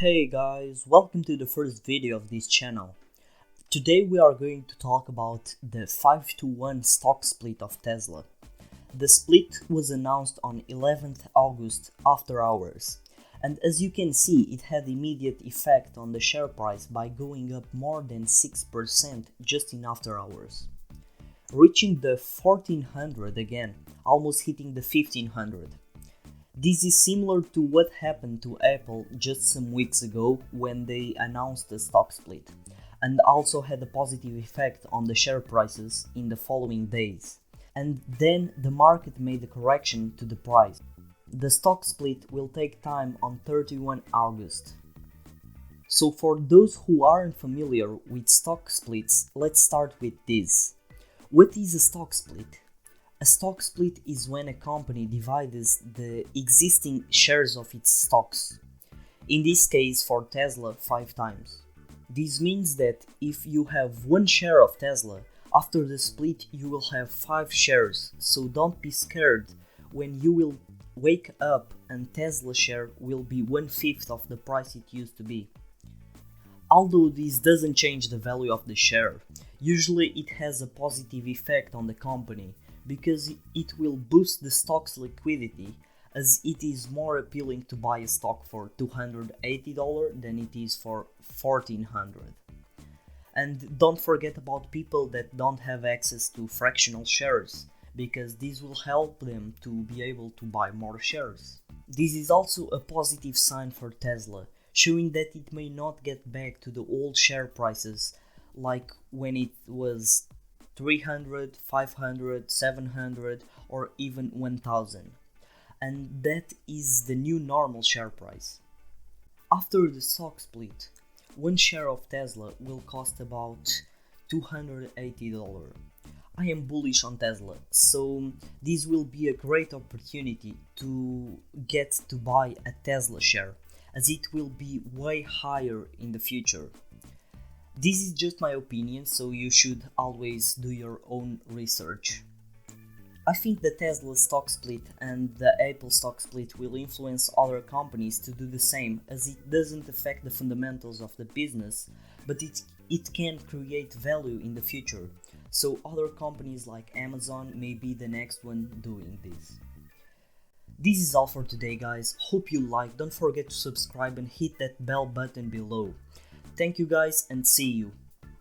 Hey guys, welcome to the first video of this channel. Today we are going to talk about the 5-to-1 stock split of Tesla. The split was announced on 11th August after hours, and as you can see it had immediate effect on the share price by going up more than 6% just in after hours, reaching the 1400 again, almost hitting the 1500. This is similar to what happened to Apple just some weeks ago when they announced the stock split, and also had a positive effect on the share prices in the following days. And then the market made a correction to the price. The stock split will take time on 31 August. So for those who aren't familiar with stock splits, let's start with this. What is a stock split? A stock split is when a company divides the existing shares of its stocks. In this case for Tesla 5 times. This means that if you have 1 share of Tesla, after the split you will have 5 shares, so don't be scared when you will wake up and Tesla share will be 1/5 of the price it used to be. Although this doesn't change the value of the share, usually it has a positive effect on the company, because it will boost the stock's liquidity, as it is more appealing to buy a stock for $280 than it is for $1400. And don't forget about people that don't have access to fractional shares, because this will help them to be able to buy more shares. This is also a positive sign for Tesla, showing that it may not get back to the old share prices like when it was 300, 500, 700 or even 1000, and that is the new normal share price. After the stock split, 1 share of Tesla will cost about $280. I am bullish on Tesla, so this will be a great opportunity to get to buy a Tesla share, as it will be way higher in the future. This is just my opinion, so you should always do your own research. I think the Tesla stock split and the Apple stock split will influence other companies to do the same, as it doesn't affect the fundamentals of the business, but it can create value in the future. So other companies like Amazon may be the next one doing this. This is all for today guys, hope you liked, don't forget to subscribe and hit that bell button below. Thank you guys and see you.